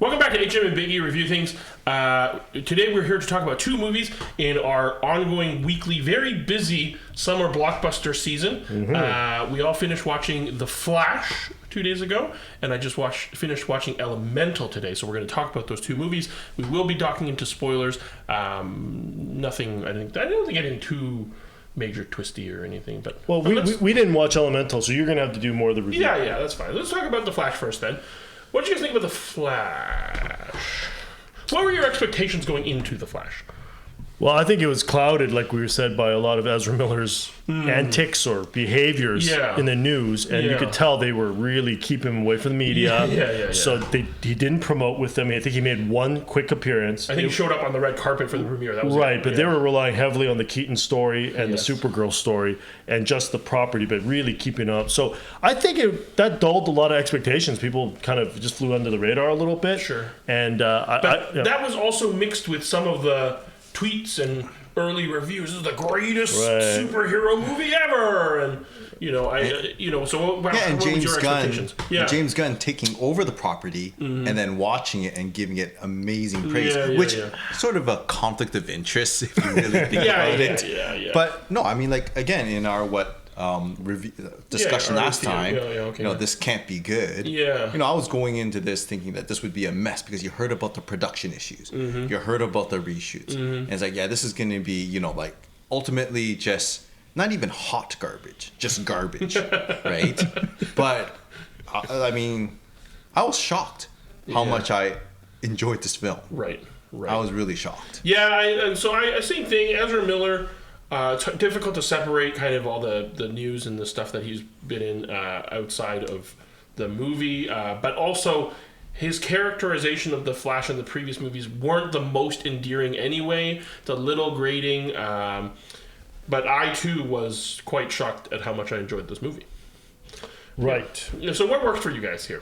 Welcome back to HM&E Review Things. Today we're here to talk about two movies in our ongoing weekly, very busy summer blockbuster season. We all finished watching The Flash 2 days ago, and I just finished watching Elemental today, so we're going to talk about those two movies. We will be docking into spoilers. I don't think anything too major twisty or anything, but we didn't watch Elemental, so you're going to have to do more of the review. Yeah, that's fine. Let's talk about The Flash first then. What did you guys think about The Flash? What were your expectations going into The Flash? Well, I think it was clouded, like we said, by a lot of Ezra Miller's antics or behaviors in the news, and you could tell they were really keeping him away from the media. So he didn't promote with them. I think he made one quick appearance. I think he showed up on the red carpet for the premiere. That was right, but they were relying heavily on the Keaton story and the Supergirl story and just the property, but really keeping up. So I think that dulled a lot of expectations. People kind of just flew under the radar a little bit. Sure. And that was also mixed with some of the tweets and early reviews. This is the greatest superhero movie ever, and so what James was your expectations? James Gunn taking over the property and then watching it and giving it amazing praise, which sort of a conflict of interest if you really think about it. But no, I mean, like, again, in our review discussion last time, this can't be good. I was going into this thinking that this would be a mess because you heard about the production issues, you heard about the reshoots, and it's like, this is going to be, like, ultimately just not even hot garbage, just garbage, right? But I mean, I was shocked how much I enjoyed this film. Right. I was really shocked. Same thing. Ezra Miller. It's difficult to separate kind of all the news and the stuff that he's been in outside of the movie, but also his characterization of the Flash in the previous movies weren't the most endearing anyway. It's a little grating, but I too was quite shocked at how much I enjoyed this movie. Right. So what worked for you guys here?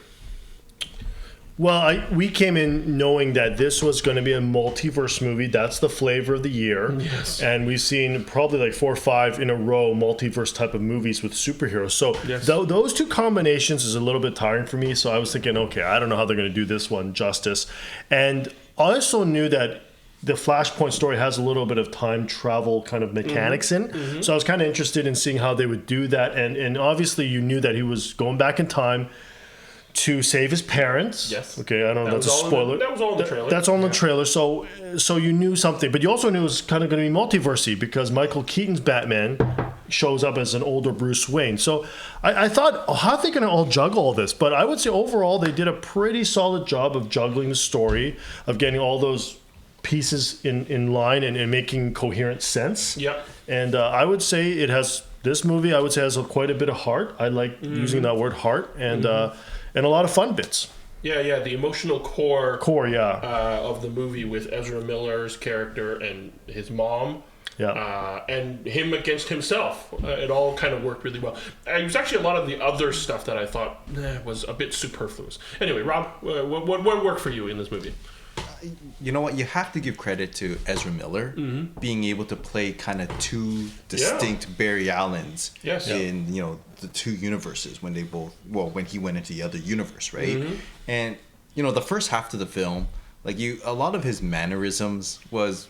Well, we came in knowing that this was going to be a multiverse movie. That's the flavor of the year. Yes. And we've seen probably like 4 or 5 in a row multiverse type of movies with superheroes. So those two combinations is a little bit tiring for me. So I was thinking, okay, I don't know how they're going to do this one justice. And I also knew that the Flashpoint story has a little bit of time travel kind of mechanics in. So I was kind of interested in seeing how they would do that. And obviously you knew that he was going back in time to save his parents. Yes. Okay, I don't know, that's a spoiler. That was all in the trailer. That's all in the trailer. So you knew something. But you also knew it was kind of going to be multiversey because Michael Keaton's Batman shows up as an older Bruce Wayne. So I thought, how are they going to all juggle all this? But I would say overall they did a pretty solid job of juggling the story, of getting all those pieces in line and making coherent sense. Yep. And I would say this movie has quite a bit of heart. I like using that word heart. And a lot of fun bits. The emotional core of the movie with Ezra Miller's character and his mom. And him against himself. It all kind of worked really well. It was actually a lot of the other stuff that I thought was a bit superfluous. Anyway, Rob, what worked for you in this movie? You know what? You have to give credit to Ezra Miller being able to play kind of two distinct Barry Allens in the two universes when when he went into the other universe, right? And the first half of the film, a lot of his mannerisms was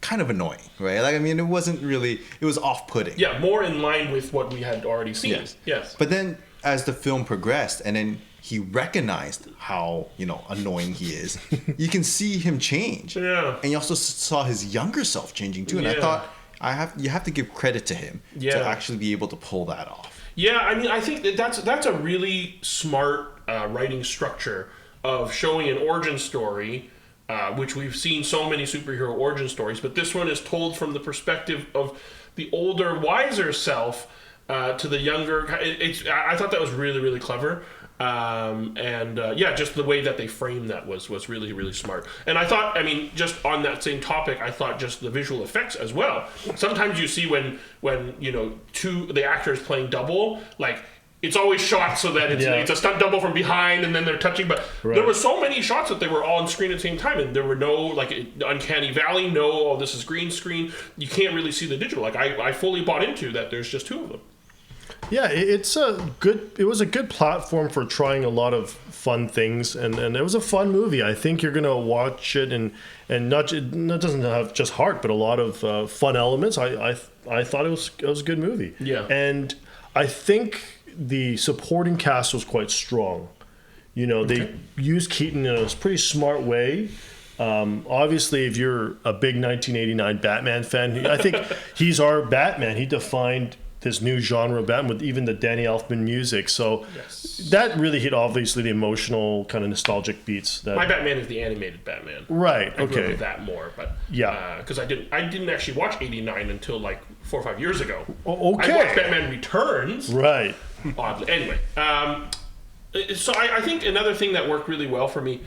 kind of annoying, right? Like, I mean, it was off-putting. Yeah, more in line with what we had already seen. Yes. But then as the film progressed, and then he recognized how annoying he is, you can see him change. And you also saw his younger self changing too. And I thought you have to give credit to him to actually be able to pull that off. I mean, I think that's a really smart writing structure of showing an origin story, which we've seen so many superhero origin stories, but this one is told from the perspective of the older, wiser self to the younger. I thought that was really, really clever. Just the way that they framed that was really, really smart. And I thought, just on that same topic, I thought just the visual effects as well. Sometimes you see when the actors playing double, like, it's always shot so that it's a stunt double from behind and then they're touching, but there were so many shots that they were all on screen at the same time, and there were no uncanny valley, this is green screen. You can't really see the digital. I fully bought into that there's just two of them. Yeah, it was a good platform for trying a lot of fun things, and it was a fun movie. I think you're gonna watch it, and not it doesn't have just heart, but a lot of fun elements. I thought it was a good movie. Yeah, and I think the supporting cast was quite strong. You know, they used Keaton in a pretty smart way. Obviously, if you're a big 1989 Batman fan, I think he's our Batman. He defined this new genre of Batman with even the Danny Elfman music. So that really hit, obviously, the emotional kind of nostalgic beats. My Batman is the animated Batman. Right, I grew up with that more, but yeah, because I didn't actually watch 89 until like 4 or 5 years ago. Okay. I watched Batman Returns. Right. Oddly. Anyway, so I think another thing that worked really well for me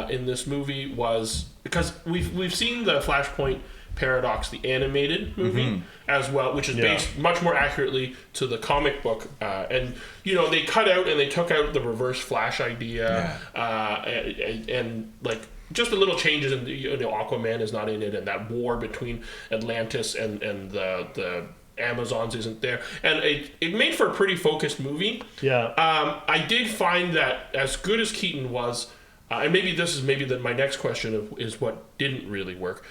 in this movie was because we've seen the Flashpoint Paradox, the animated movie, as well, which is based much more accurately to the comic book. And, you know, they cut out and they took out the reverse Flash idea, and like just the little changes in Aquaman is not in it, and that war between Atlantis and the Amazons isn't there, and it made for a pretty focused movie. I did find that as good as Keaton was, and maybe this is my next question is what didn't really work.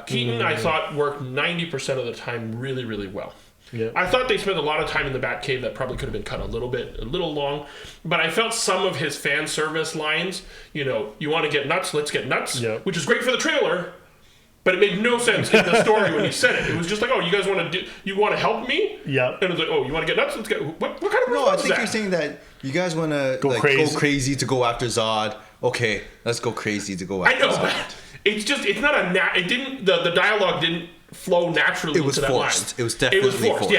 Keaton, I thought, worked 90% of the time really, really well. I thought they spent a lot of time in the Batcave that probably could have been cut a little long, but I felt some of his fan service lines, you know, you want to get nuts, let's get nuts, which is great for the trailer, but it made no sense in the story when he said it. It was just like, oh, you guys want to help me? Yeah. And it was like, oh, you want to get nuts? Let's get, what kind of No, I think you're saying that you guys want to go crazy to go after Zod. Okay, let's go crazy to go after Zod. I know, but it's not it didn't, the dialogue didn't flow naturally. It was into forced. That line. It was definitely forced.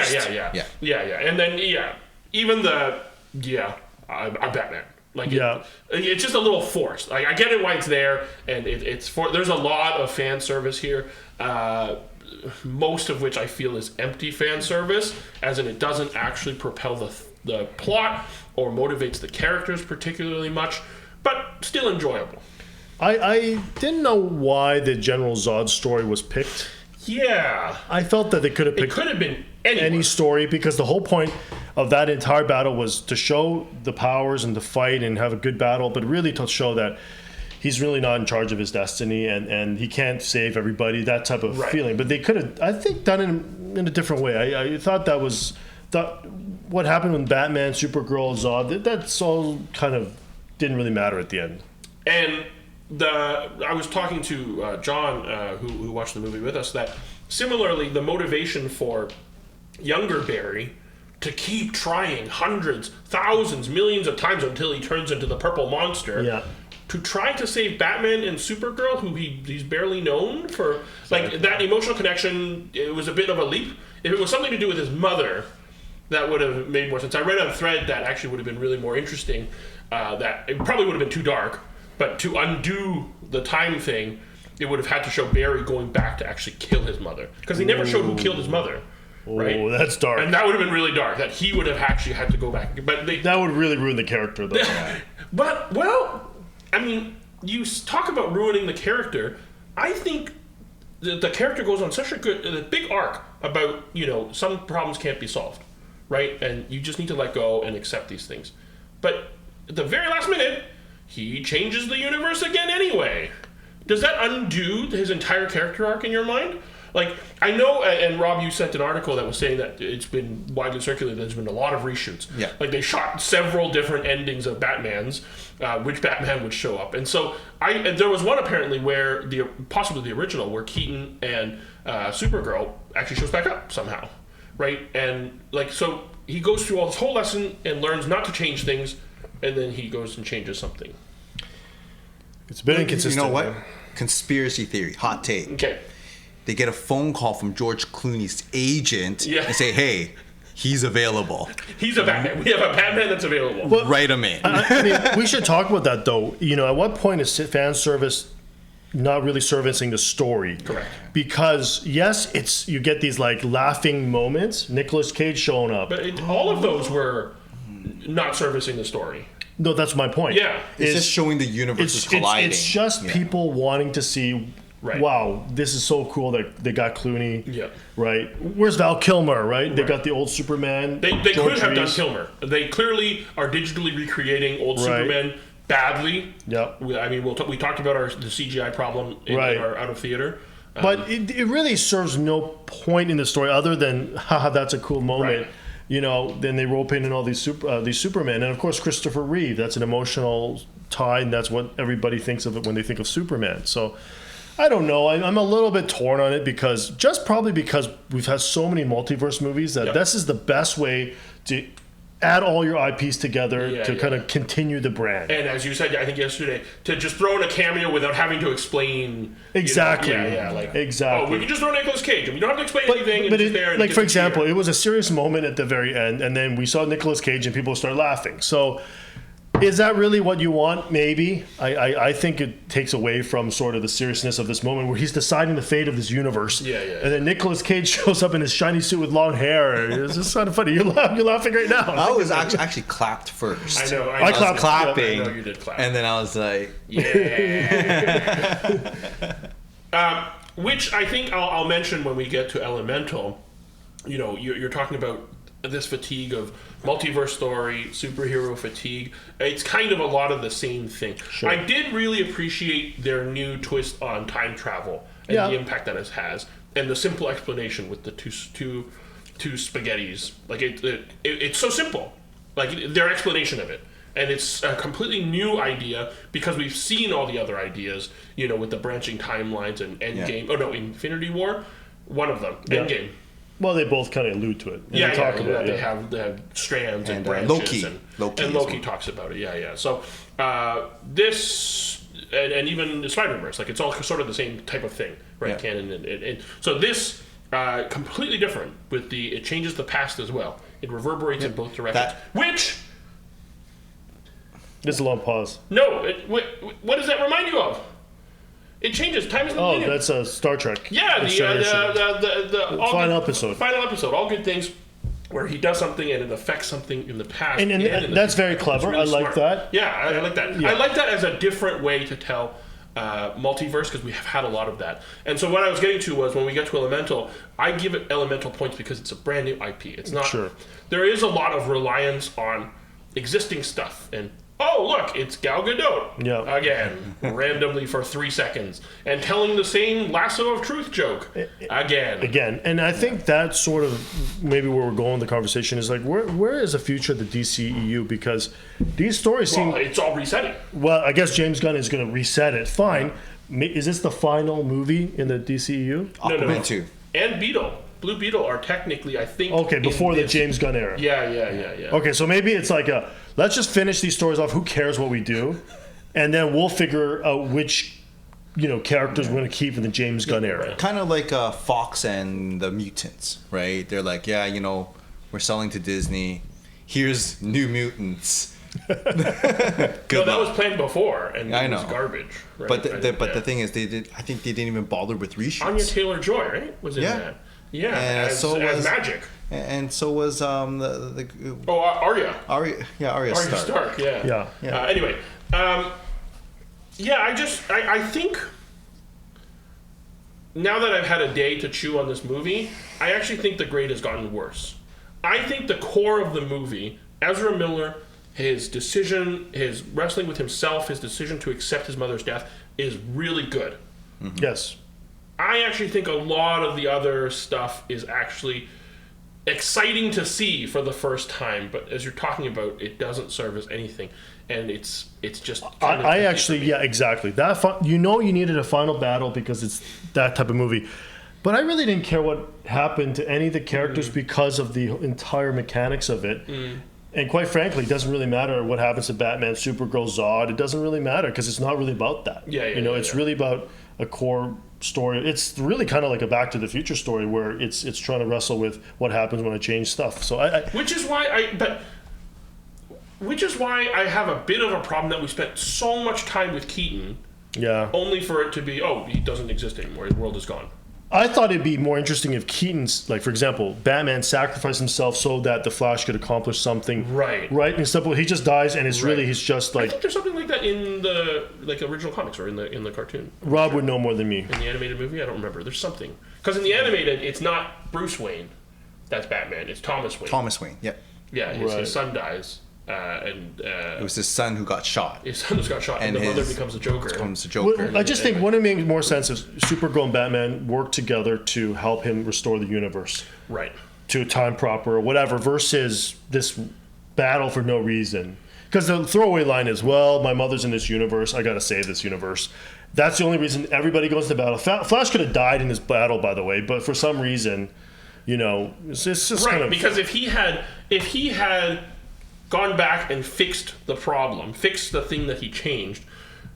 Yeah. And then even I'm Batman. Like it's just a little forced. Like I get it why it's there, and there's a lot of fan service here. Most of which I feel is empty fan service, as in it doesn't actually propel the plot or motivates the characters particularly much, but still enjoyable. I didn't know why the General Zod story was picked. Yeah. I felt that they could have picked been any story, because the whole point of that entire battle was to show the powers and to fight and have a good battle, but really to show that he's really not in charge of his destiny and he can't save everybody, that type of feeling. But they could have, I think, done it in a different way. I thought what happened with Batman, Supergirl, Zod, that's all kind of didn't really matter at the end. And I was talking to John, who watched the movie with us, that similarly the motivation for younger Barry to keep trying hundreds, thousands, millions of times until he turns into the purple monster, to try to save Batman and Supergirl, who he's barely known for, like that emotional connection. It was a bit of a leap. If it was something to do with his mother, that would have made more sense. I read a thread that actually would have been really more interesting. That it probably would have been too dark. But to undo the time thing, it would have had to show Barry going back to actually kill his mother. Because he never showed who killed his mother. Right? Oh, that's dark. And that would have been really dark. That he would have actually had to go back. But that would really ruin the character, though. But, well, I mean, you talk about ruining the character. I think the character goes on such a big arc about, you know, some problems can't be solved. Right? And you just need to let go and accept these things. But at the very last minute, he changes the universe again anyway. Does that undo his entire character arc in your mind? Like, I know, and Rob, you sent an article that was saying that it's been widely circulated, there's been a lot of reshoots. Yeah. Like, they shot several different endings of Batman's, which Batman would show up. And so, and there was one apparently where, possibly the original, where Keaton and Supergirl actually shows back up somehow. Right? And, like, so he goes through all this whole lesson and learns not to change things, and then he goes and changes something. It's been inconsistent. You know what? Conspiracy theory. Hot take. Okay. They get a phone call from George Clooney's agent and say, hey, he's available. He's a Batman. We have a Batman that's available. Well, write him in. I mean, we should talk about that, though. You know, at what point is fan service not really servicing the story? Correct. Because, yes, you get these, like, laughing moments. Nicolas Cage showing up. But all of those were not servicing the story. No, that's my point. Yeah. It's just showing the universes colliding. It's just people wanting to see Right. wow, this is so cool that they got Clooney. Yeah. Right. Where's Val Kilmer? Right. They got the old Superman. They could have done Kilmer. They clearly are digitally recreating old Superman badly. Yep. I mean, we talked about the CGI problem in our out of theater. But it really serves no point in the story other than, haha, that's a cool moment. Right. You know, then they rope in all these Supermen. And of course, Christopher Reeve, that's an emotional tie, and that's what everybody thinks of it when they think of Superman. So, I don't know. I'm a little bit torn on it because we've had so many multiverse movies that this is the best way to add all your IPs together to kind of continue the brand. And as you said, I think yesterday, to just throw in a cameo without having to explain. Exactly. Oh, we can just throw Nicolas Cage, and we don't have to explain anything. But it's there. Like, for example, it was a serious moment at the very end, and then we saw Nicolas Cage, and people start laughing. So, is that really what you want? Maybe. I think it takes away from sort of the seriousness of this moment where he's deciding the fate of this universe. Yeah. And then Nicolas Cage shows up in his shiny suit with long hair. It's just kind of funny. You're laughing right now. I was actually clapped first. I know. I was clapping. I know you did clap. And then I was like, yeah. Which I think I'll mention when we get to Elemental. You know, you're talking about this fatigue of multiverse story, superhero fatigue. It's kind of a lot of the same thing. Sure. I did really appreciate their new twist on time travel and the impact that it has, and the simple explanation with the two spaghettis. Like it's so simple, like their explanation of it, and it's a completely new idea because we've seen all the other ideas. You know, with the branching timelines and Endgame. Oh no, Infinity War, one of them. Endgame. Well, they both kind of allude to it. They have strands and branches. Loki talks about it. Yeah. So this and even Spider-Verse, like it's all sort of the same type of thing, right? Yeah. Canon and so this completely different with it changes the past as well. It reverberates in both directions. Which there's a long pause. No, what does that remind you of? It changes. Time is the millennium. That's a Star Trek. Yeah, the final episode. Final episode. All good things, where he does something and it affects something in the past. And that's very clever. Really I like that. Yeah, I like that. Yeah. I like that as a different way to tell multiverse because we have had a lot of that. And so what I was getting to was when we get to Elemental, I give it Elemental points because it's a brand new IP. It's not. Sure. There is a lot of reliance on existing stuff and. Oh, look, it's Gal Gadot again, randomly for 3 seconds, and telling the same lasso of truth joke again. And I think that's sort of maybe where we're going with the conversation is like, where is the future of the DCEU? Because these stories seem... it's all resetting. Well, I guess James Gunn is going to reset it. Fine. Is this the final movie in the DCEU? Aquaman 2. And Blue Beetle are technically, I think... Okay, before the James Gunn era. Yeah. Okay, so maybe it's like let's just finish these stories off. Who cares what we do? And then we'll figure out which, characters we're going to keep in the James Gunn era. Kind of like Fox and the Mutants, right? They're like, we're selling to Disney. Here's New Mutants. That was planned before, and it was garbage. Right? But the thing is, I think they didn't even bother with reshoots. Anya Taylor-Joy, right, was in that. Yeah, and as Magic. And so was Arya. Arya Stark. Yeah. Anyway, I think now that I've had a day to chew on this movie, I actually think the grade has gotten worse. I think the core of the movie, Ezra Miller, his decision, his wrestling with himself, his decision to accept his mother's death, is really good. Mm-hmm. Yes. I actually think a lot of the other stuff is actually exciting to see for the first time, but as you're talking about, it doesn't serve as anything, and it's just. Exactly. That you needed a final battle because it's that type of movie, but I really didn't care what happened to any of the characters because of the entire mechanics of it. And quite frankly, it doesn't really matter what happens to Batman, Supergirl, Zod. It doesn't really matter because it's not really about that. It's really about a core story. It's really kind of like a Back to the Future story where it's trying to wrestle with what happens when I change stuff. So which is why I have a bit of a problem that we spent so much time with Keaton. Yeah. Only for it to be, he doesn't exist anymore. His world is gone. I thought it'd be more interesting if Keaton's, like, for example, Batman sacrificed himself so that the Flash could accomplish something. Right. Right? Instead of, he just dies and it's really, he's just I like... think there's something like that in the original comics or in the cartoon. Rob would know more than me. In the animated movie? I don't remember. There's something. Because in the animated, it's not Bruce Wayne that's Batman. It's Thomas Wayne. Thomas Wayne, yeah. Yeah, his son dies. It was his son who got shot. His son just got shot, and the mother becomes the Joker. Well, I just think wouldn't it make more sense if Supergirl and Batman work together to help him restore the universe, right, to a time proper or whatever, versus this battle for no reason. Because the throwaway line is, "Well, my mother's in this universe. I got to save this universe." That's the only reason everybody goes to battle. Flash could have died in this battle, by the way, but for some reason, it's just right. Kind of, because if he had gone back and fixed the problem, fixed the thing that he changed,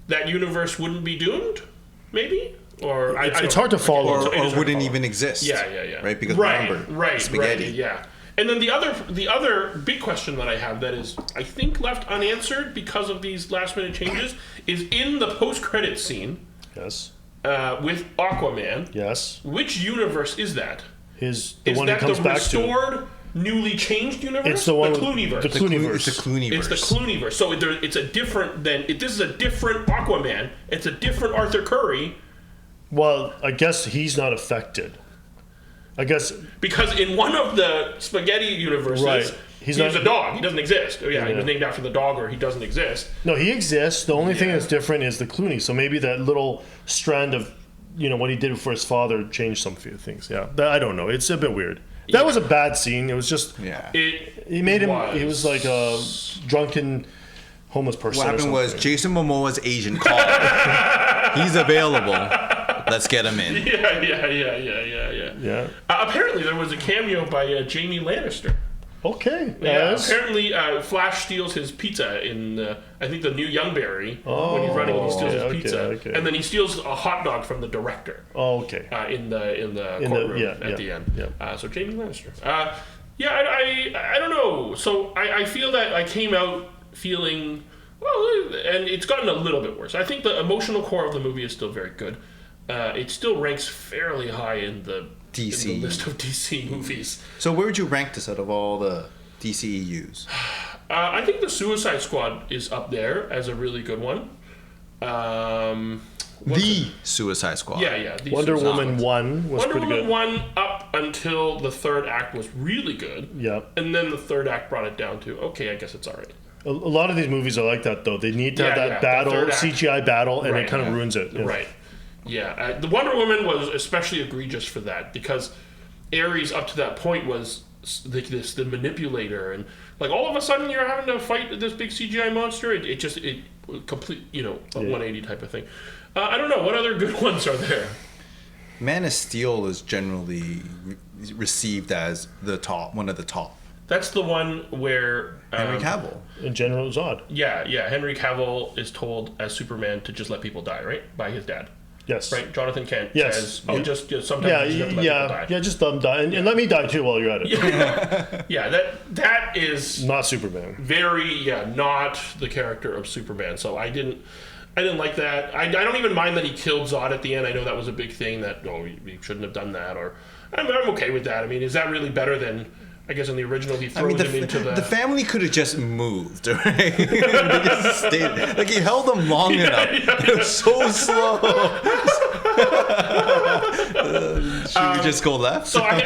that universe wouldn't be doomed, maybe? Or it's hard to follow. Or wouldn't even exist. Yeah. Right? Because remember, spaghetti. Right, yeah. And then the other big question that I have that is, I think, left unanswered because of these last-minute changes is in the post-credit scene. Yes. With Aquaman. Yes. Which universe is that? The one he comes back to. Restored, newly changed universe? It's the one. The Clooneyverse. It's the Clooneyverse. It's the Clooneyverse. So it's a different than. This is a different Aquaman. It's a different Arthur Curry. Well, I guess he's not affected. I guess because in one of the spaghetti universes, right. He's a dog. He doesn't exist. Yeah, he was named after the dog, or he doesn't exist. No, he exists. The only thing that's different is the Clooney. So maybe that little strand of, what he did for his father changed some few things. Yeah, I don't know. It's a bit weird. That was a bad scene. It was just. Yeah. He made him. He was like a drunken homeless person. What happened was Jason Momoa's agent called. He's available. Let's get him in. Yeah. Apparently, there was a cameo by Jamie Lannister. Okay. Yeah. Apparently, Flash steals his pizza in, I think, the new Youngberry. When he's running, he steals his pizza, and then he steals a hot dog from the director. Oh, okay. In the courtroom at the end. Yeah. So Jamie Lannister. I don't know. So I feel that I came out feeling and it's gotten a little bit worse. I think the emotional core of the movie is still very good. It still ranks fairly high in the list of DC movies. So where would you rank this out of all the DCEUs? I think the Suicide Squad is up there as a really good one. Suicide Squad. Yeah. Wonder Woman 1 was pretty good. Wonder Woman 1 up until the third act was really good. Yeah. And then the third act brought it down to, okay, I guess it's all right. A lot of these movies are like that, though. They need to have that battle, CGI battle, and it kind of ruins it. Right. Yeah. The Wonder Woman was especially egregious for that because Ares up to that point was the manipulator, and like all of a sudden you're having to fight this big CGI monster. It complete 180 type of thing. I don't know what other good ones are there. Man of Steel is generally received as one of the top. That's the one where Henry Cavill in General Zod. Yeah. Henry Cavill is told as Superman to just let people die, right, by his dad. Yes. Right. Jonathan Kent says, just sometimes you have to let people die. Yeah, just let them die, and let me die too while you're at it. That is not Superman. Very not the character of Superman. So I didn't like that. I don't even mind that he killed Zod at the end. I know that was a big thing that he shouldn't have done that. Or I'm okay with that. I mean, is that really better than? I guess in the original he throws him into the family could have just moved, right? They just stayed. Like he held them long enough. It was so slow. Should we just go left? So I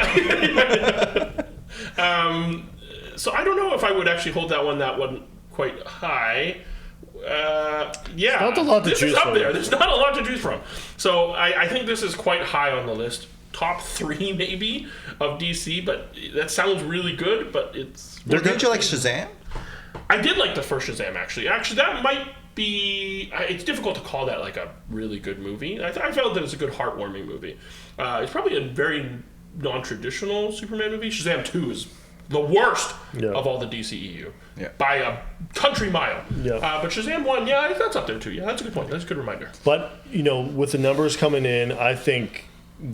don't know if I would actually hold that one quite high. Not a lot to choose from. There's not a lot to choose from. So I think this is quite high on the list. Top 3 maybe of DC, but that sounds really good. But it's. Didn't you like Shazam? I did like the first Shazam actually. Actually, that might be. It's difficult to call that like a really good movie. I felt that it's a good heartwarming movie. It's probably a very non-traditional Superman movie. Shazam 2 is the worst of all the DCEU by a country mile. But Shazam 1, that's up there too. Yeah, that's a good point. That's a good reminder. But with the numbers coming in, I think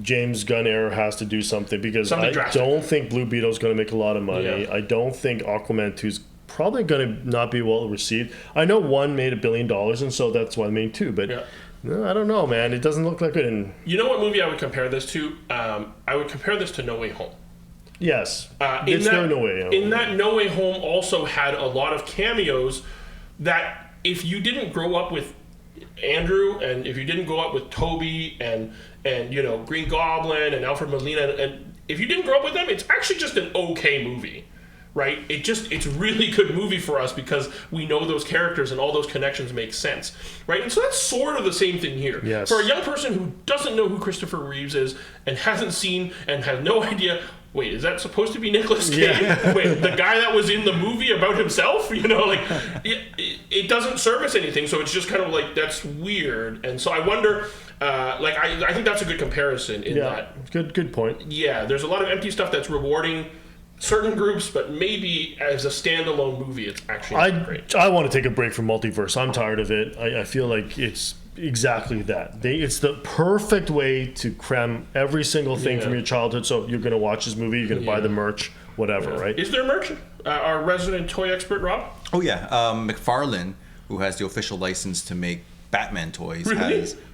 James Gunn era has to do something because I don't think Blue Beetle's going to make a lot of money. I don't think Aquaman 2's probably going to not be well received. I know 1 made $1 billion, and so that's why I made 2. But No, I don't know, man. It doesn't look like it. In... You know what movie I would compare this to? I would compare this to No Way Home. Yes. No Way Home. In that, No Way Home also had a lot of cameos that if you didn't grow up with Andrew, and if you didn't grow up with Toby and Green Goblin and Alfred Molina, and if you didn't grow up with them, it's actually just an okay movie. Right? It's a really good movie for us because we know those characters and all those connections make sense. Right? And so that's sort of the same thing here. Yes. For a young person who doesn't know who Christopher Reeves is and hasn't seen and has no idea, wait, is that supposed to be Nicolas Cage? Yeah. Wait, the guy that was in the movie about himself? It doesn't service anything, so it's just kind of like, that's weird. And so I wonder, I think that's a good comparison in that. Good point. Yeah, there's a lot of empty stuff that's rewarding certain groups, but maybe as a standalone movie, it's actually not great. I want to take a break from multiverse. I'm tired of it. I feel like it's exactly that. It's the perfect way to cram every single thing from your childhood. So you're going to watch this movie, you're going to buy the merch, whatever, right? Is there merch? Our resident toy expert, Rob? Oh, yeah. McFarlane, who has the official license to make Batman toys,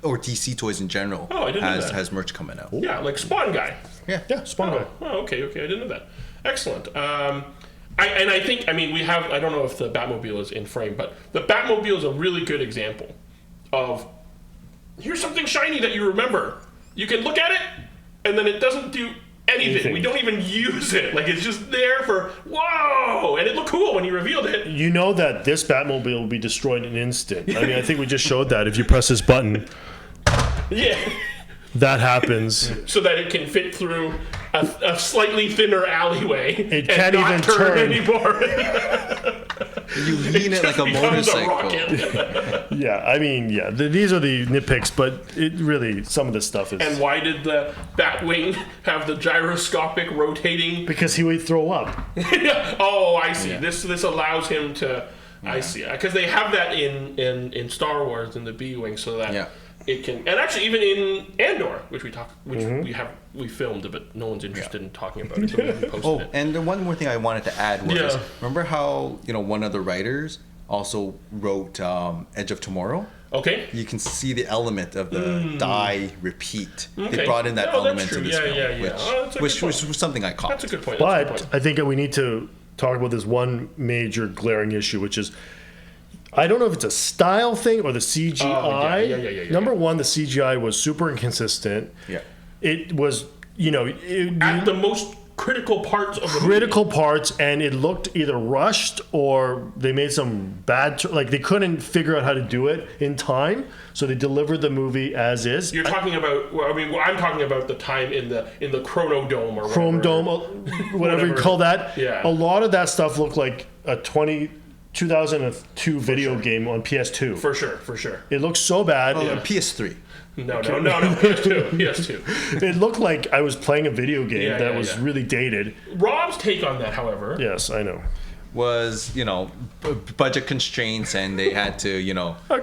or DC toys in general, has merch coming out. Yeah, like Spawn Guy. Yeah, Spawn Guy. Oh, okay, I didn't know that. Excellent. I think, we have, I don't know if the Batmobile is in frame, but the Batmobile is a really good example of, here's something shiny that you remember. You can look at it, and then it doesn't do anything. We don't even use it. Like, it's just there for, whoa! And it looked cool when you revealed it. You know that this Batmobile will be destroyed in an instant. I think we just showed that. If you press this button... Yeah. That happens. So that it can fit through a slightly thinner alleyway. It can't even turn anymore. You lean it like a motorcycle. These are the nitpicks, but it really, some of this stuff is... And why did the Batwing have the gyroscopic rotating? Because he would throw up. Oh, I see. Yeah. This allows him to... Yeah. I see. Because they have that in Star Wars, in the B-Wing, so that... Yeah. It can, and actually even in Andor, which we filmed, but no one's interested in talking about it. So we haven't posted it. And the one more thing I wanted to add was, remember how one of the writers also wrote Edge of Tomorrow? Okay. You can see the element of the die repeat. Okay. They brought in that element to this film, which was something I caught. That's a good point. But I think that we need to talk about this one major glaring issue, which is, I don't know if it's a style thing or the CGI. Number one, the CGI was super inconsistent. Yeah. It was, at the most critical parts of the movie. And it looked either rushed or they made some bad, they couldn't figure out how to do it in time. So they delivered the movie as is. You're talking about, I'm talking about the time in the Chrono Dome or Chrome Dome, whatever you call that. Yeah. A lot of that stuff looked like a 2002 video game on PS2. For sure. It looks so bad. PS3. No, PS2. It looked like I was playing a video game that was really dated. Rob's take on that, however. Yes, I know. Was, budget constraints, and they had to,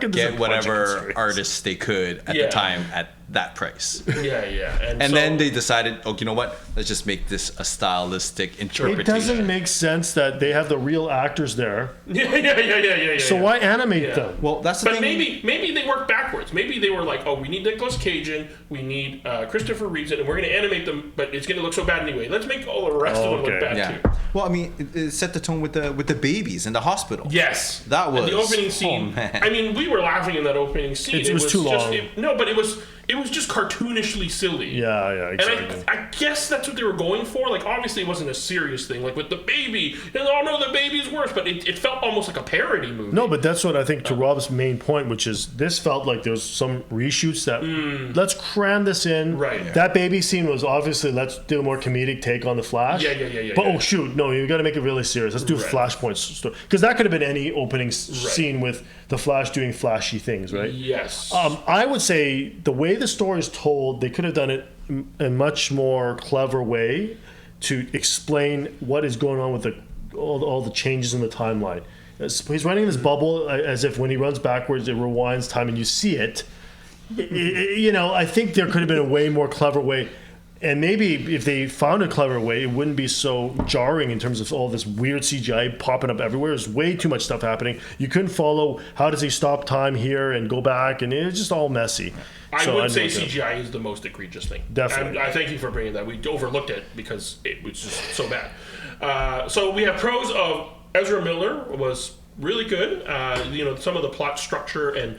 get whatever artists they could at the time at that price. And then they decided, you know what? Let's just make this a stylistic interpretation. It doesn't make sense that they have the real actors there. Yeah. So why animate them? Well, that's the thing. Maybe they work backwards. Maybe they were like, we need Nicolas Cage in, we need Christopher Reeves in, and we're going to animate them, but it's going to look so bad anyway. Let's make all the rest of them look bad too. Well, it set the tone with the babies in the hospital. Yes, that was and the opening scene. We were laughing in that opening scene. It was too long. But it was just cartoonishly silly. Yeah, exactly. And I guess that's what they were going for. Obviously, it wasn't a serious thing, with the baby. And the baby's worse. But it felt almost like a parody movie. No, but that's what I think to Rob's main point, which is this felt like there was some reshoots that let's cram this in. Right. Yeah. That baby scene was obviously let's do a more comedic take on the Flash. Yeah. But no, you got to make it really serious. Let's do a Flashpoint story, because that could have been any opening scene with the Flash doing flashy things, right? Yes. I would say the way the story is told, they could have done it in a much more clever way to explain what is going on with all the changes in the timeline. He's running this bubble as if when he runs backwards, it rewinds time and you see it. I think there could have been a way more clever way. And maybe if they found a clever way, it wouldn't be so jarring in terms of all this weird CGI popping up everywhere. There's way too much stuff happening. You couldn't follow how does he stop time here and go back, and it's just all messy. I would say CGI is the most egregious thing. Definitely. I thank you for bringing that. We overlooked it because it was just so bad. So we have pros of Ezra Miller was really good. Some of the plot structure and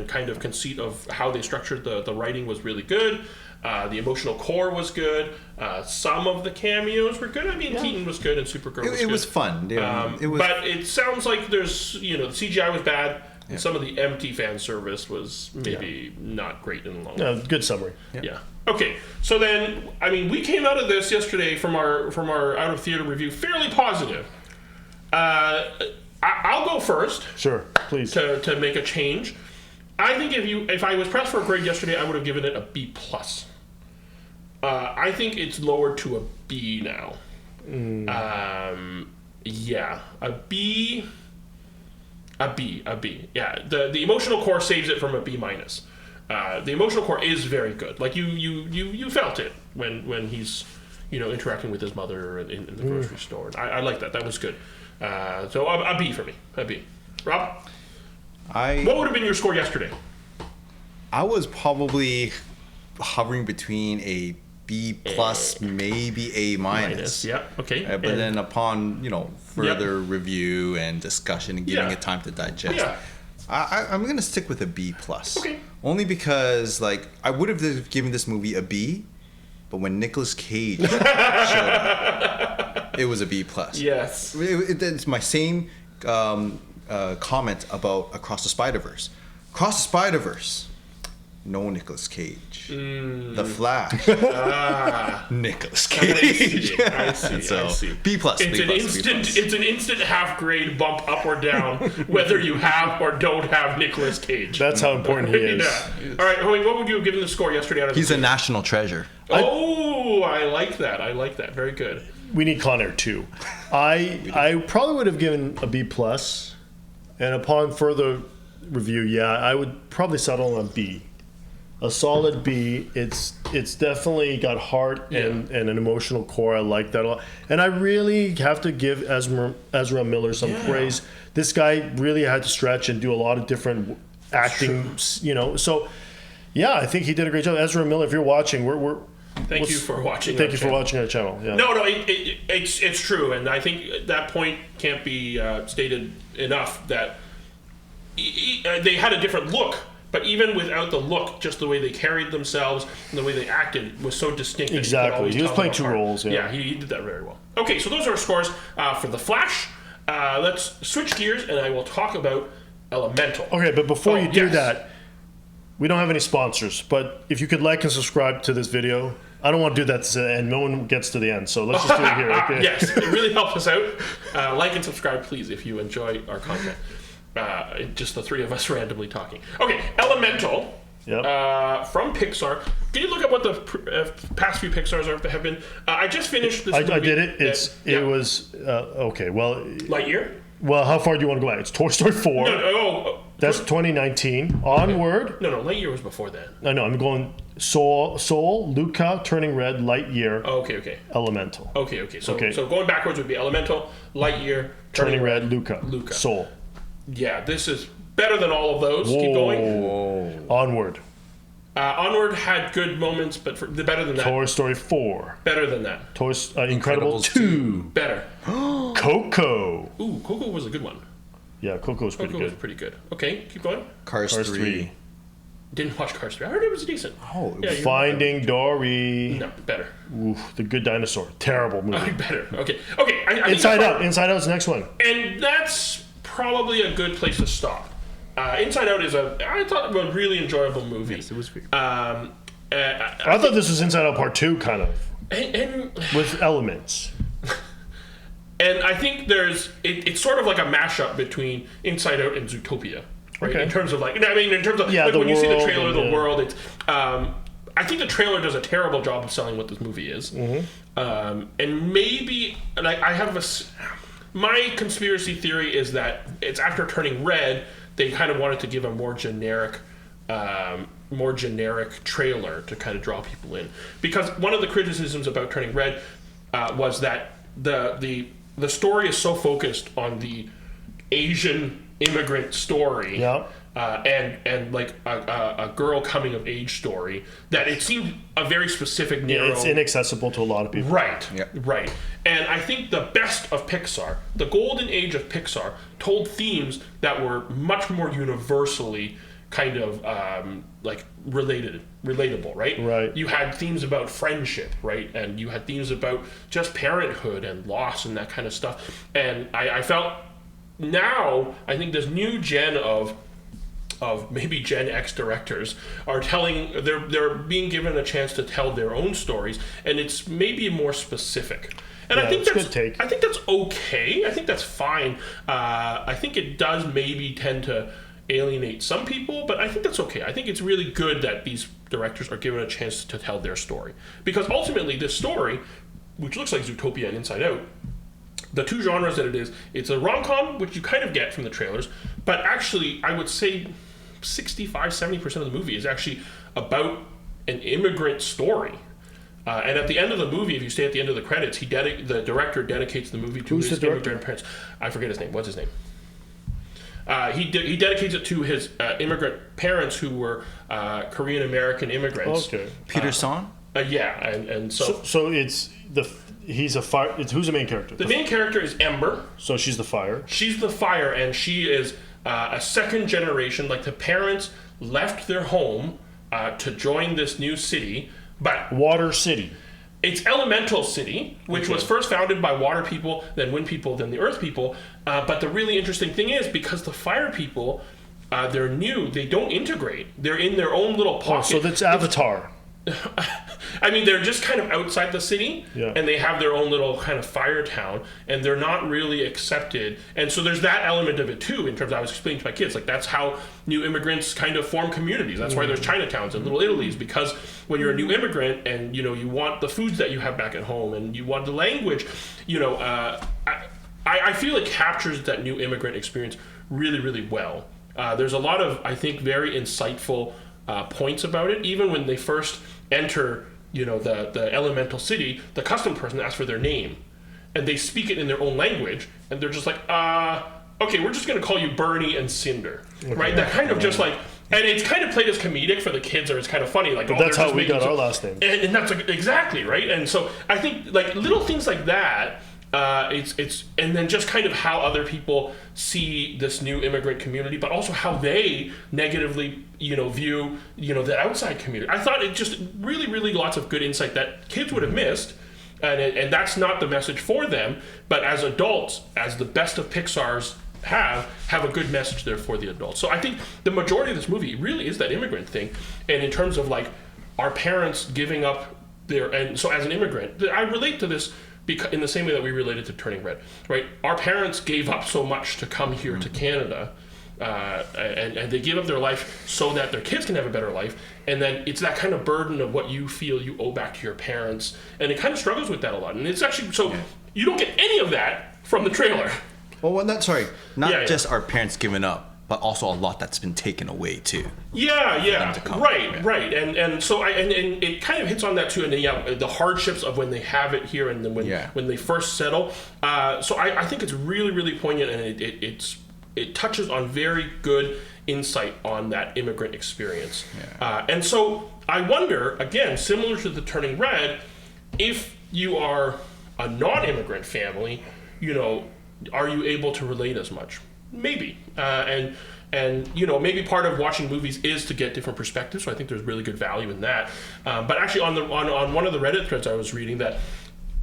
kind of conceit of how they structured the writing was really good. The emotional core was good. Some of the cameos were good. I mean, Keaton was good and Supergirl was good. It was fun. But it sounds like there's, the CGI was bad. Yeah. And some of the empty fan service was maybe not great in the long run. Good summary. Yeah. Okay. So then, I mean, we came out of this yesterday from our out of theater review fairly positive. I'll go first. Sure, please. To make a change. I think if I was pressed for a grade yesterday, I would have given it a B+. I think it's lowered to a B now. A B. Yeah, the emotional core saves it from a B-. The emotional core is very good. Like you felt it when he's interacting with his mother in the grocery store. I like that. That was good. So a B for me. A B. Rob? What would have been your score yesterday? I was probably hovering between a B+, maybe A-. Yeah, okay. But then upon, further review and discussion and giving it time to digest, I'm going to stick with a B+. Okay. Only because, I would have given this movie a B, but when Nicolas Cage showed up, it was a B+. Yes. It's my same comment about Across the Spider-Verse. Across the Spider-Verse, no Nicolas Cage. The Flash, Nicolas Cage. I see. B+. It's an instant half grade bump up or down, whether you have or don't have Nicolas Cage. That's how important he is. Yeah. All right, Howie, what would you have given the score yesterday? He's a national treasure. I like that. Very good. We need Con Air 2. I probably would have given a B+, and upon further review, I would probably settle on B. A solid B. It's definitely got heart and an emotional core. I like that a lot. And I really have to give Ezra Miller some praise. This guy really had to stretch and do a lot of different acting, So, I think he did a great job. Ezra Miller, if you're watching, Thank you for watching. Thank you for watching our channel. Yeah. No, it's true, and I think that point can't be stated enough. That they had a different look, but even without the look, just the way they carried themselves and the way they acted was so distinct. Exactly, he was playing two roles. Yeah, he did that very well. Okay, so those are our scores for The Flash. Let's switch gears, and I will talk about Elemental. Okay, but before you do that, we don't have any sponsors, but if you could like and subscribe to this video. I don't want to do that and no one gets to the end, so let's just do it here. Okay? Yes, it really helps us out. Like and subscribe, please, if you enjoy our content. Just the three of us randomly talking. Okay, Elemental from Pixar. Can you look at what the past few Pixars have been? I just finished this movie. I did it. It was okay. Well, Lightyear. Well, how far do you want to go back? It's Toy Story 4. That's 2019. Onward. No, Lightyear was before that. No, I'm going Soul, Luca, Turning Red, Lightyear. Okay. Elemental. Okay. So going backwards would be Elemental, Lightyear, Turning Red, Luca. Soul. Yeah, this is better than all of those. Keep going. Whoa. Onward. Onward had good moments, but better than that. Toy Story 4. Better than that. Incredibles 2. Better. Coco. Ooh, Coco was a good one. Yeah, Coco was pretty good. Okay, keep going. Cars 3. Didn't watch Cars 3. I heard it was decent. Finding Dory. No, better. Oof, The Good Dinosaur. Terrible movie. Better. Okay. Inside Out. Inside Out's the next one. And that's probably a good place to stop. Inside Out is I thought a really enjoyable movie. Yes, it was weird. I thought this was Inside Out Part 2, kind of. And with elements. And I think it's sort of like a mashup between Inside Out and Zootopia, right? Okay. In terms of when you see the trailer of the world, it's I think the trailer does a terrible job of selling what this movie is. Mm-hmm. And maybe I have my conspiracy theory is that it's after Turning Red, they kind of wanted to give a more generic more generic trailer to kind of draw people in. Because one of the criticisms about Turning Red was that the story is so focused on the Asian immigrant story. Yeah. And like a girl coming of age story, that it seemed a very specific, narrow. It's inaccessible to a lot of people. Right. Yep. Right. And I think the best of Pixar, the golden age of Pixar, told themes that were much more universally kind of like relatable, right? Right. You had themes about friendship, right? And you had themes about just parenthood and loss and that kind of stuff. And I felt now, I think this new gen of maybe Gen X directors are they're being given a chance to tell their own stories, and it's maybe more specific. And I think that's good take. I think that's okay. I think that's fine. I think it does maybe tend to alienate some people, but I think that's okay. I think it's really good that these directors are given a chance to tell their story, because ultimately this story, which looks like Zootopia and Inside Out, the two genres that it is, it's a rom-com, which you kind of get from the trailers, but actually I would say 65-70% of the movie is actually about an immigrant story. And at the end of the movie, if you stay at the end of the credits, the director dedicates the movie to his immigrant parents. I forget his name. What's his name? He dedicates it to his immigrant parents who were Korean American immigrants. Okay. Peter Son? Yeah, and so it's he's a fire. Who's the main character? The main character is Ember. So she's the fire. She's the fire, and she is a second generation. Like, the parents left their home to join this new city, but Water City. it's Elemental City, which was first founded by water people, then wind people, then the earth people. But the really interesting thing is, because the fire people, they're new, they don't integrate. They're in their own little pocket. So that's Avatar. I mean, they're just kind of outside the city, and they have their own little kind of fire town, and they're not really accepted. And so there's that element of it too, in terms of, I was explaining to my kids, like, that's how new immigrants kind of form communities. That's why there's Chinatowns and little Italies, because when you're a new immigrant and, you know, you want the foods that you have back at home and you want the language, you know, I feel it captures that new immigrant experience really, really well. There's a lot of, I think, very insightful points about it. Even when they first enter, you know, the elemental city, the custom person asks for their name, and they speak it in their own language, and they're just like, okay, we're just going to call you Bernie and Cinder, right? That kind of just like, and it's kind of played as comedic for the kids, or it's kind of funny, like, but that's how we got our last name, and that's like, exactly right. And so I think, like, little things like that. It's and then just kind of how other people see this new immigrant community, but also how they negatively, you know, view, you know, the outside community. I thought it just really, really lots of good insight that kids would have missed, and that's not the message for them. But as adults, as the best of Pixar's have a good message there for the adults. So I think the majority of this movie really is that immigrant thing, and in terms of, like, our parents giving up their, and so as an immigrant, I relate to this. Because in the same way that we related to Turning Red, right? Our parents gave up so much to come here to Canada, and they gave up their life so that their kids can have a better life. And then it's that kind of burden of what you feel you owe back to your parents, and it kind of struggles with that a lot. And it's actually, so you don't get any of that from the trailer. Well, not just our parents giving up, but also a lot that's been taken away too. Right. And so and it kind of hits on that too, and then, the hardships of when they have it here, and then when they first settle. So I think it's really, really poignant, and it touches on very good insight on that immigrant experience. And so I wonder, again, similar to the Turning Red, if you are a non-immigrant family, you know, are you able to relate as much? Maybe, and you know, maybe part of watching movies is to get different perspectives. So I think there's really good value in that. But actually, on one of the Reddit threads I was reading, that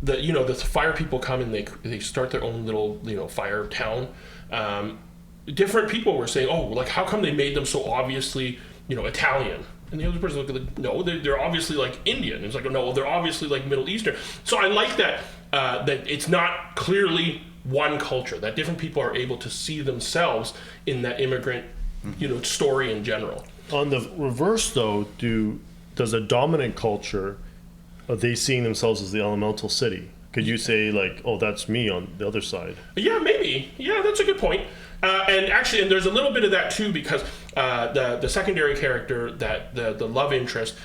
the fire people come and they start their own little, you know, fire town. Different people were saying, oh, like, how come they made them so obviously, you know, Italian? And the other person looked at no, they're obviously, like, Indian. And it's like, no, they're obviously, like, Middle Eastern. So I like that that it's not clearly one culture, that different people are able to see themselves in that immigrant, you know, story in general. On the reverse, though, does a dominant culture, are they seeing themselves as the elemental city? Could you say like, oh, that's me on the other side? Yeah, maybe. Yeah, that's a good point. And actually, and there's a little bit of that too, because the secondary character, that the love interest,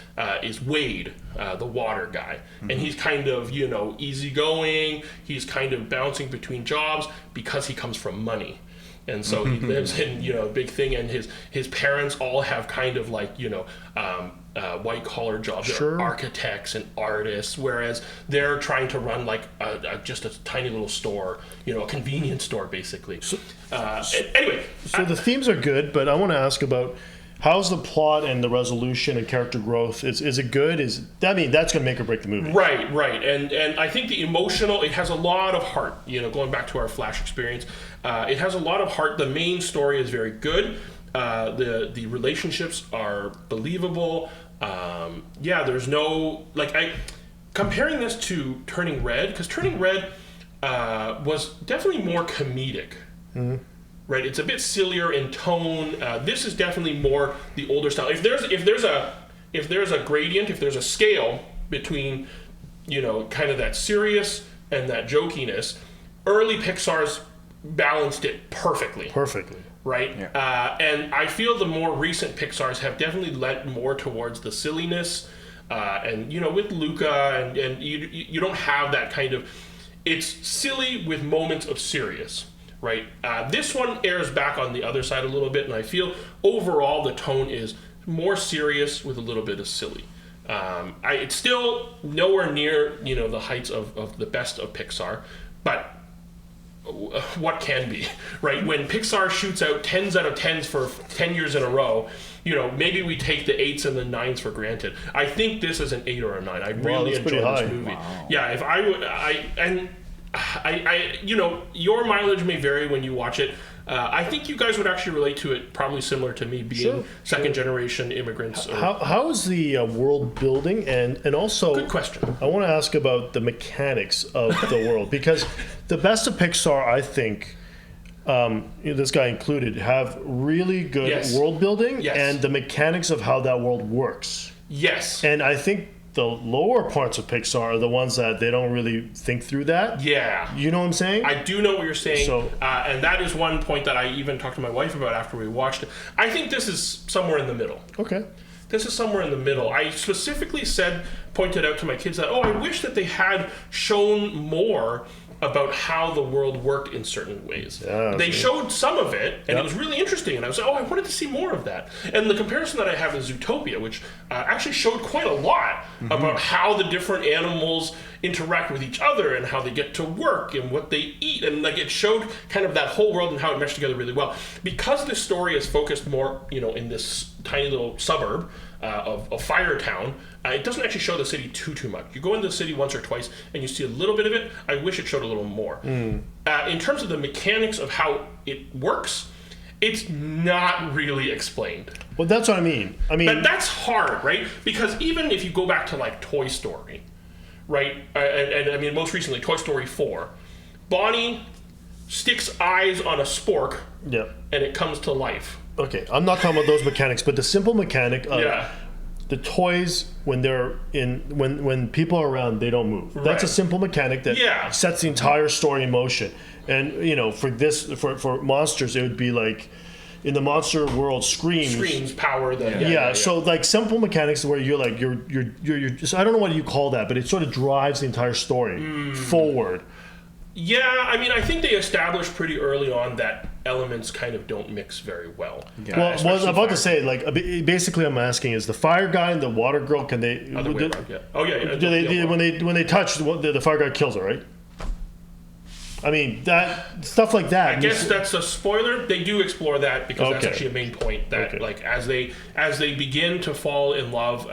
is Wade, the water guy, and he's kind of easygoing. He's kind of bouncing between jobs because he comes from money. And so he lives in, a big thing, and his parents all have kind of like, white collar jobs. Sure. They're architects and artists, whereas they're trying to run like just a tiny little store, a convenience store basically. Anyway. So the themes are good, but I want to ask about how's the plot and the resolution and character growth? Is it good? That's going to make or break the movie. Right. And I think the emotional, it has a lot of heart, going back to our Flash experience. It has a lot of heart. The main story is very good. The relationships are believable. There's no, comparing this to Turning Red, because Turning Red was definitely more comedic. Mm-hmm. Right, it's a bit sillier in tone. This is definitely more the older style. If there's a gradient, if there's a scale between, kind of that serious and that jokiness, early Pixar's balanced it perfectly. Right, yeah. And I feel the more recent Pixar's have definitely lent more towards the silliness, and with Luca, and you don't have that kind of. It's silly with moments of serious. Right. This one airs back on the other side a little bit, and I feel overall the tone is more serious with a little bit of silly. It's still nowhere near the heights of the best of Pixar, but what can be, right? When Pixar shoots out 10s out of 10s for 10 years in a row, maybe we take the 8s and the 9s for granted. I think this is an 8 or a 9. I really enjoy this movie. Wow. Yeah, if I would, your mileage may vary when you watch it. I think you guys would actually relate to it probably similar to me, being second generation immigrants. How is the world building, and also good question. I want to ask about the mechanics of the world, because the best of Pixar, I think, this guy included, have really good world building and the mechanics of how that world works. Yes. And I think the lower parts of Pixar are the ones that they don't really think through that. Yeah. You know what I'm saying? I do know what you're saying. So, and that is one point that I even talked to my wife about after we watched it. I think this is somewhere in the middle. Okay. This is somewhere in the middle. I specifically pointed out to my kids that, I wish that they had shown more about how the world worked in certain ways. Yeah, they showed some of it, and it was really interesting. And I was like, I wanted to see more of that. And the comparison that I have is Zootopia, which actually showed quite a lot about how the different animals interact with each other and how they get to work and what they eat. And it showed kind of that whole world and how it meshed together really well. Because this story is focused more, in this tiny little suburb of Firetown, it doesn't actually show the city too much. You go into the city once or twice and you see a little bit of it. I wish it showed a little more. In terms of the mechanics of how it works, it's not really explained. Well, that's what I mean. But that's hard, right? Because even if you go back to Toy Story, right? And most recently, Toy Story 4, Bonnie sticks eyes on a spork, and it comes to life. Okay, I'm not talking about those mechanics, but the simple mechanic of the toys when people are around, they don't move. That's a simple mechanic that sets the entire story in motion. And for monsters, it would be like in the monster world, screams power the So simple mechanics where you're just, I don't know what you call that, but it sort of drives the entire story forward. Yeah, I think they established pretty early on that elements kind of don't mix very well. Yeah. Well, I was about to say, basically, I'm asking: is the fire guy and the water girl, can they? Other way around, yeah. Oh yeah. When they touch, the fire guy kills her, right? That stuff like that. I guess that's a spoiler. They do explore that because that's actually a main point. That as they begin to fall in love,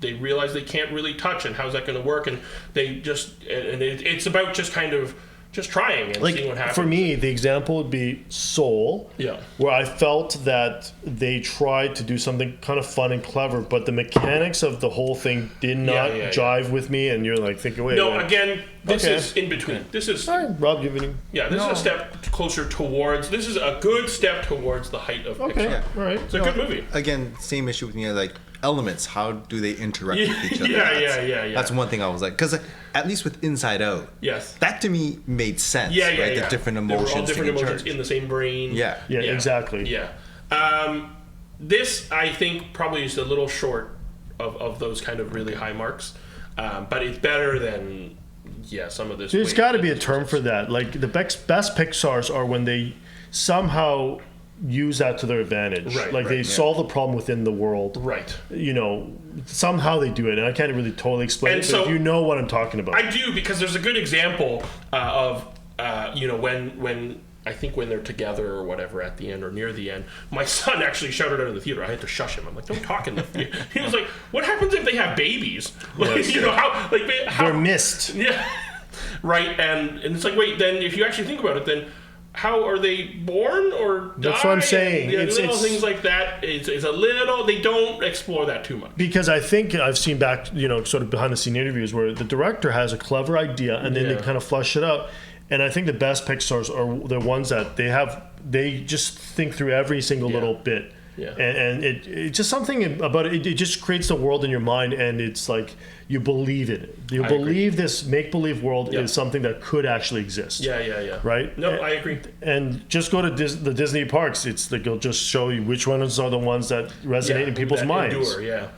they realize they can't really touch, and how's that going to work? And it's about just kind of just trying and seeing what happens. For me, the example would be Soul, where I felt that they tried to do something kind of fun and clever, but the mechanics of the whole thing did not jive with me, and you're thinking, wait. Again, This is in between. This is all right, Rob giving. Yeah, this is a step closer towards. This is a good step towards the height of Pixar. Yeah. All right, it's a good movie. Again, same issue with me. Like elements, how do they interact with each other? Yeah. That's one thing I was like, because at least with Inside Out, that to me made sense. Yeah. The different emotions, all different emotions in the same brain. Yeah, exactly. Yeah. This I think probably is a little short of those kind of really high marks, but it's better than some of this. There's got to be a term for that. Like the best Pixar's are when they somehow use that to their advantage. They solve the problem within the world. Right. Somehow they do it, and I can't really totally explain it, but you know what I'm talking about. I do, because there's a good example of when I think when they're together or whatever at the end or near the end, my son actually shouted out of the theater. I had to shush him. I'm like, don't talk in the theater. He was like, what happens if they have babies? How they're missed. Yeah. Right. And it's like, wait, then if you actually think about it, then how are they born or die? That's what I'm saying. It's things like that. It's a little, they don't explore that too much. Because I think I've seen back, sort of behind the scene interviews where the director has a clever idea and then they kind of flush it out. And I think the best Pixar's are the ones that they just think through every single little bit. Yeah. And it just something about it just creates the world in your mind, and it's like you believe it. You believe this make-believe world is something that could actually exist. Yeah. Right? No, I agree. And just go to the Disney parks. It's like it'll just show you which ones are the ones that resonate in people's minds. Endure, yeah.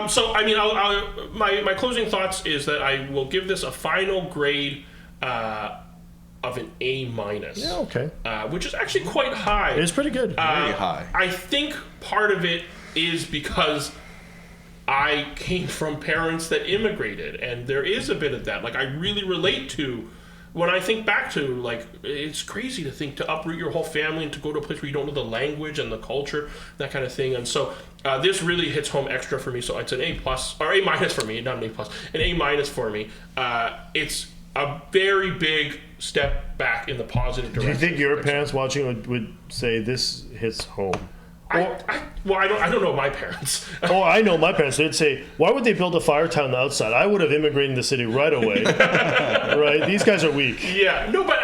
So, I mean, my closing thoughts is that I will give this a final grade of an A-. Yeah, okay. Which is actually quite high. It's pretty good. Very high. I think part of it is because I came from parents that immigrated, and there is a bit of that. Like, I really relate to, when I think back to, like, it's crazy to think to uproot your whole family and to go to a place where you don't know the language and the culture, that kind of thing. And so this really hits home extra for me. So it's an A+, or A- for me, not an A+, an A- for me. It's a very big step back in the positive direction. Do you think your parents watching would say this hits home? I don't know my parents. I know my parents. They'd say, why would they build a fire town outside? I would have immigrated in the city right away. Right? These guys are weak. Yeah. No, but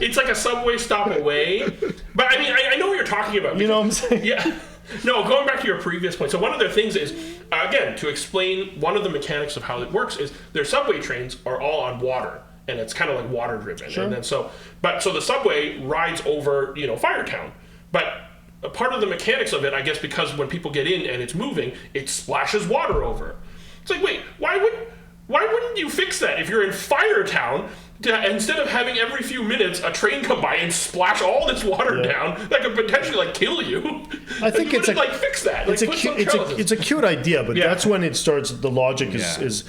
it's like a subway stop away. But I mean, I know what you're talking about. You know what I'm saying? Yeah. No, going back to your previous point. So one of the things is, again, to explain one of the mechanics of how it works is their subway trains are all on water, and it's kind of like water driven. Sure. And then so the subway rides over, Firetown. But a part of the mechanics of it, I guess, because when people get in and it's moving, it splashes water over. It's like, wait, why wouldn't you fix that if you're in Firetown? Instead of having every few minutes a train come by and splash all this water down that could potentially kill you, I think it's fix that. It's a cute idea, but that's when it starts. The logic is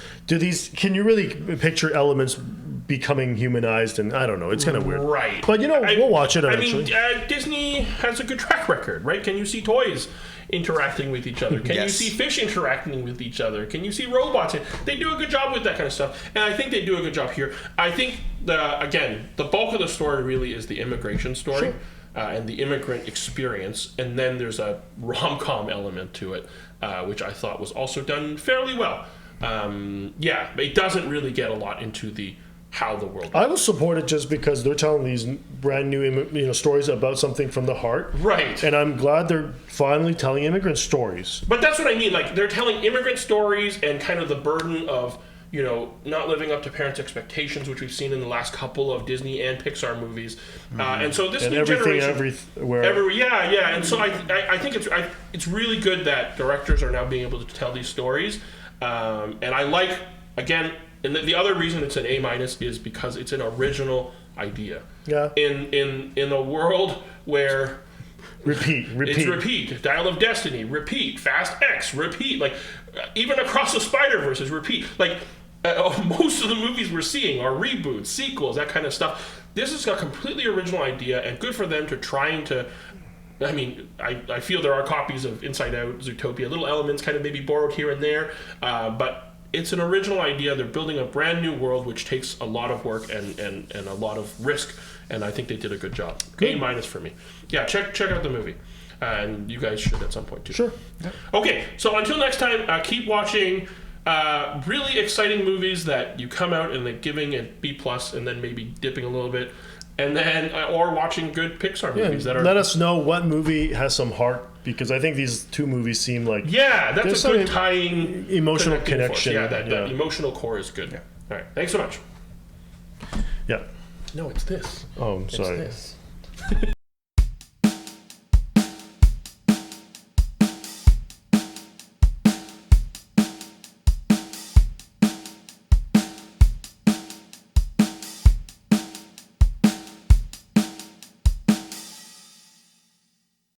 can you really picture elements becoming humanized? And I don't know, it's kind of weird, right? But we'll watch it eventually. I mean, Disney has a good track record, right? Can you see toys interacting with each other? Can you see fish interacting with each other? Can you see robots? They do a good job with that kind of stuff, and I think they do a good job here. I think the bulk of the story really is the immigration story. Sure. And the immigrant experience, and then there's a rom-com element to it, which I thought was also done fairly well. But it doesn't really get a lot into how the world works. I will support it just because they're telling these brand new stories about something from the heart. Right. And I'm glad they're finally telling immigrant stories. But that's what I mean. Like, they're telling immigrant stories and kind of the burden of, not living up to parents' expectations, which we've seen in the last couple of Disney and Pixar movies. And so this new generation... And so I think it's really good that directors are now being able to tell these stories. And I like, again... And the other reason it's an A- is because it's an original idea. Yeah. In a world where repeat. It's repeat. Dial of Destiny, repeat. Fast X, repeat. Like even Across the Spider-Verse is repeat. Like most of the movies we're seeing are reboots, sequels, that kind of stuff. This is a completely original idea, and good for them to trying to. I mean, I feel there are copies of Inside Out, Zootopia, little elements kind of maybe borrowed here and there, but. It's an original idea. They're building a brand new world, which takes a lot of work and a lot of risk. And I think they did a good job. Good. A- for me. Yeah, check out the movie. And you guys should at some point too. Sure. Okay, so until next time, keep watching Really exciting movies that you come out and like giving a B+ and then maybe dipping a little bit, and then or watching good Pixar movies that are. Let us know what movie has some heart, because I think these two movies seem like that's a good tying emotional connection. That emotional core is good. Yeah. All right, thanks so much. Yeah. No, it's this. Oh, I'm sorry. It's this.